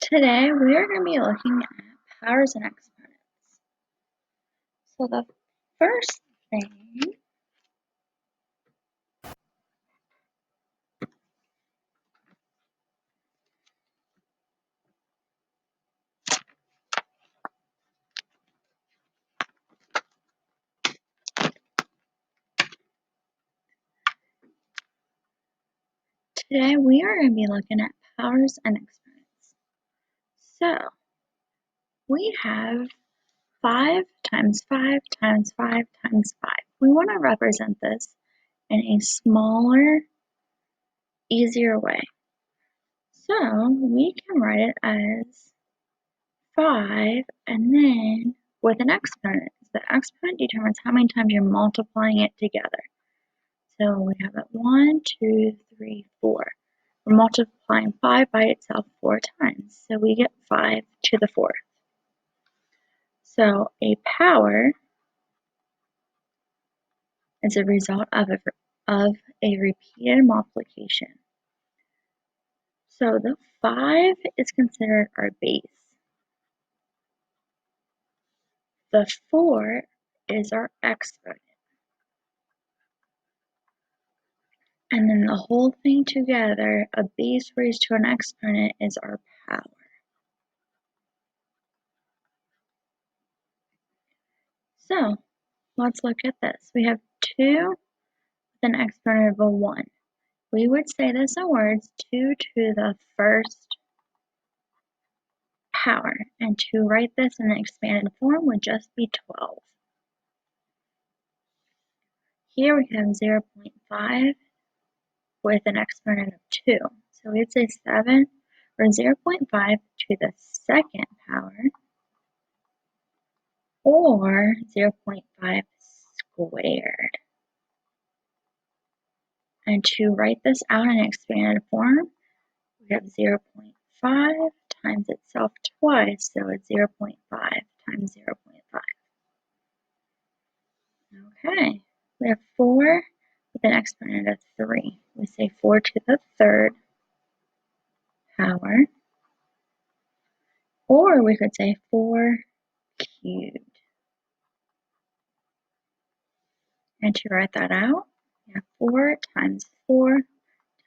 Today we are going to be looking at powers and exponents. So the first thing today we are going to be looking at powers and exponents. So we have 5 times 5 times 5 times 5. We want to represent this in a smaller, easier way. So we can write it as 5 and then with an exponent. The exponent determines how many times you're multiplying it together. So we have it 1, 2, 3, 4. We're multiplying 5 by itself 4 times. So we get 5 to the 4th. So a power is a result of a repeated multiplication. So the 5 is considered our base. The 4 is our exponent. And then the whole thing together, a base raised to an exponent, is our power. So let's look at this. We have 2 with an exponent of 1. We would say this in words 2 to the first power. And to write this in an expanded form would just be 12. Here we have 0.5 with an exponent of 2. So we'd say 7 or 0.5 to the second power, or 0.5 squared. And to write this out in expanded form, we have 0.5 times itself twice, so it's 0.5 times 0.5. Okay, we have 4 with an exponent of 3. We say 4 to the third power, or we could say 4 cubed. And to write that out, we have 4 times 4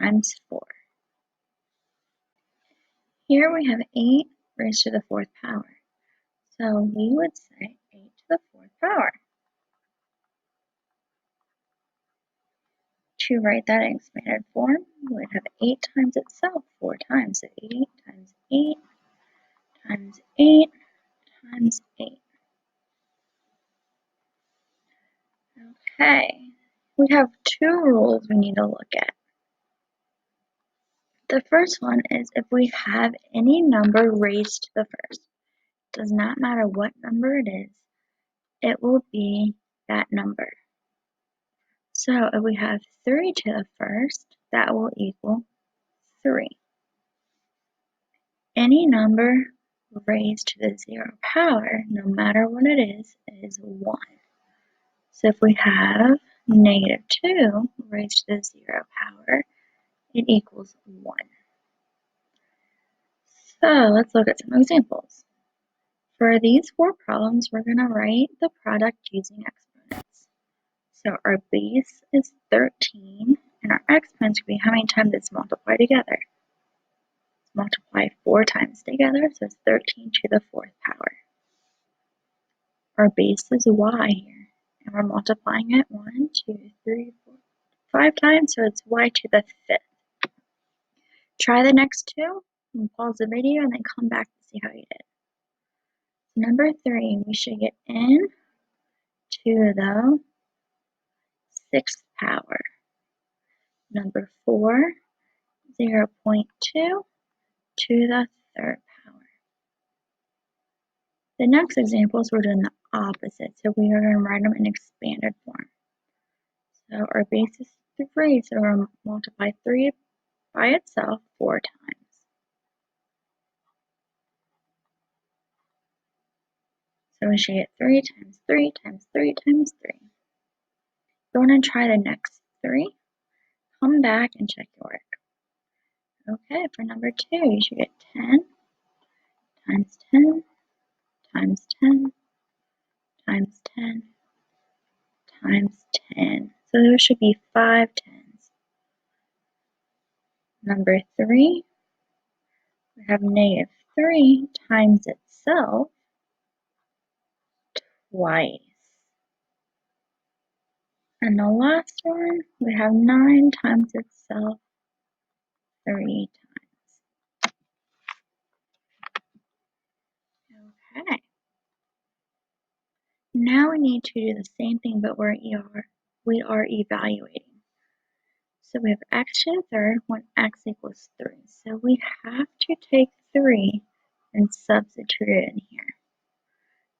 times 4. Here we have 8 raised to the 4th power. So we would say 8 to the 4th power. To write that in expanded form, we would have 8 times itself 4 times. So 8 times 8 times 8 times 8. Okay, we have 2 rules we need to look at. The first one is if we have any number raised to the first. It does not matter what number it is, it will be that number. So if we have 3 to the first, that will equal 3. Any number raised to the 0 power, no matter what it is 1. So if we have negative 2 raised to the 0 power, it equals 1. So let's look at some examples. For these 4 problems, we're going to write the product using exponents. So our base is 13, and our exponents will be how many times it's multiplied together. Multiply 4 times together, so it's 13 to the 4th power. Our base is y here, and we're multiplying it 1, 2, 3, 4, 5 times, so it's y to the 5th. Try the next 2, and pause the video, and then come back to see how you did. Number 3, we should get n to the 6th power. Number 4, 0.2 to the 3rd power. The next examples, we're doing the opposite, so we are going to write them in expanded form. So our base is 3, so we're going to multiply 3 by itself 4 times. So we should get 3 times 3 times 3 times 3. Go on and try the next 3. Come back and check your work. Okay, for number 2, you should get 10 times 10, times 10, times 10, times 10. So there should be 5 tens. Number 3, we have negative 3 times itself twice. And the last one, we have 9 times itself 3 times. Okay. Now we need to do the same thing, but we are evaluating. So we have x to the third when x equals 3. So we have to take 3 and substitute it in here.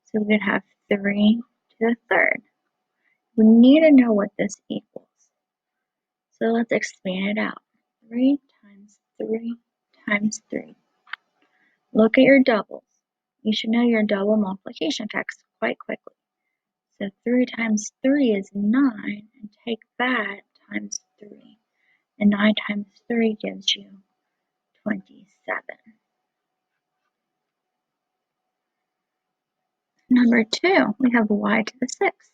So we could have 3 to the third. We need to know what this equals. So let's expand it out. 3 times 3 times 3. Look at your doubles. You should know your double multiplication facts quite quickly. So 3 times 3 is 9, and take that times 3. And 9 times 3 gives you 27. Number 2, we have y to the 6th.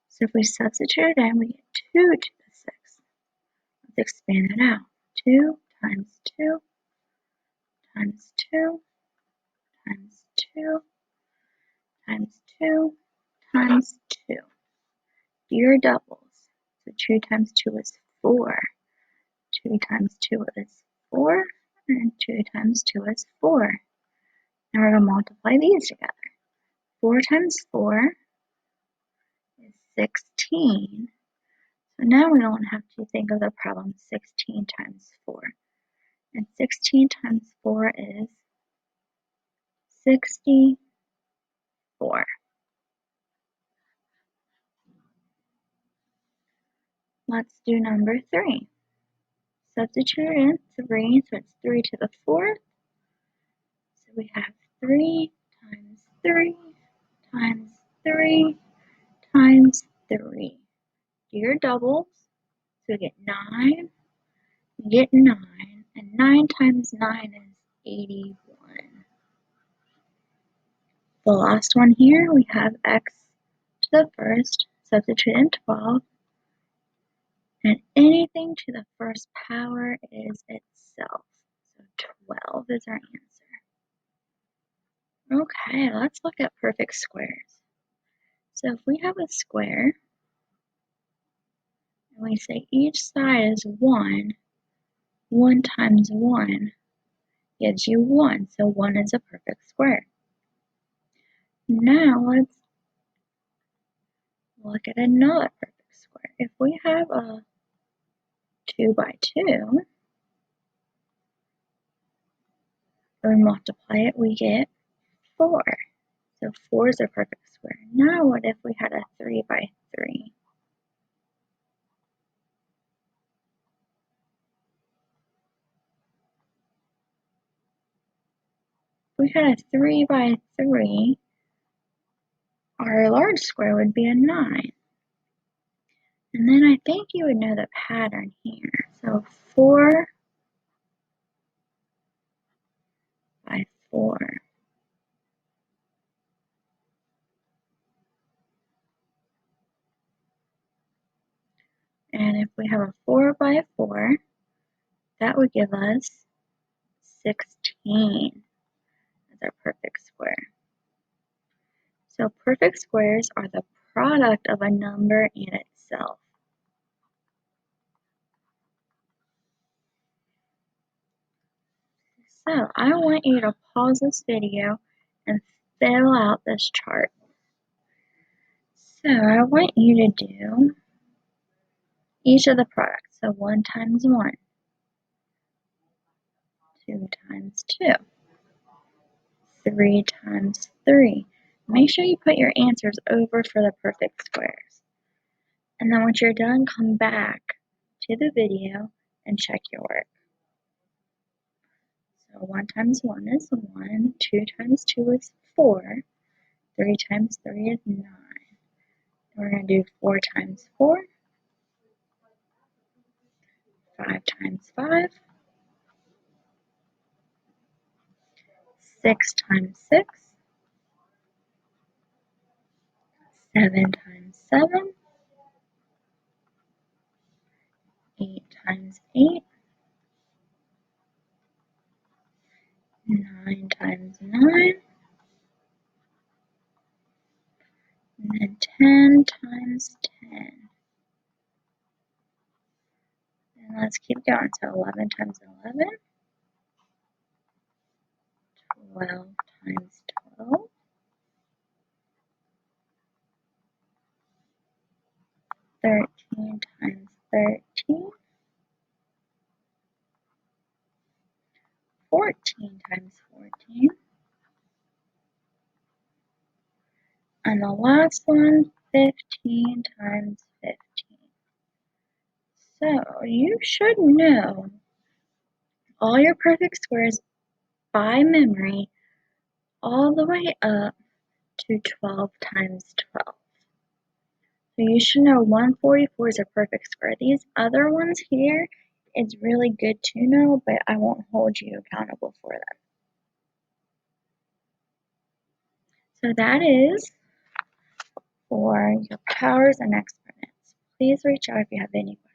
So if we substitute it in, we get 2 to the 6th. Let's expand it out. 2 times 2 times 2 times 2 times 2 times 2. Do your doubles. So 2 times 2 is 4. 2 times 2 is 4. And 2 times 2 is 4. Now we're going to multiply these together. 4 times 4 is 16. So now we don't have to think of the problem 16 times 4. And 16 times 4 is 64. Let's do number 3. Substitute in 3, so it's 3 to the 4th. So we have 3 times 3 times 3 times 3. Do your doubles. So we get 9, we get 9, and 9 times 9 is 81. The last one here, we have x to the first, substitute in 12, and anything to the first power is itself. So 12 is our answer. Okay, let's look at perfect squares. So if we have a square, and we say each side is 1, 1 times 1 gives you 1, so 1 is a perfect square. Now let's look at another perfect square. If we have a 2 by 2, we multiply it, we get 4. So 4 is a perfect square. Now what if we had a 3 by 3? If we had a 3 by 3, our large square would be a 9. And then I think you would know the pattern here. So 4 by 4. And if we have a 4 by 4, that would give us 16 as our perfect square. So perfect squares are the product of a number and itself. So I want you to pause this video and fill out this chart. So I want you to do each of the products. So 1 times 1, 2 times 2, 3 times 3. Make sure you put your answers over for the perfect squares. And then once you're done, come back to the video and check your work. So 1 times 1 is 1, 2 times 2 is 4, 3 times 3 is 9. We're going to do 4 times 4, 5 times 5, 6 times 6, 7 times 7, 8 times 8, 9 times 9, and then 10 times 10. And let's keep going. So 11 times 11, 12 times 12, 13 times 13, 14 times 14, and the last one, 15 times 15. So you should know all your perfect squares by memory all the way up to 12 times 12. So you should know 144 is a perfect square. These other ones here, it's really good to know, but I won't hold you accountable for them. So that is for your powers and exponents. Please reach out if you have any questions.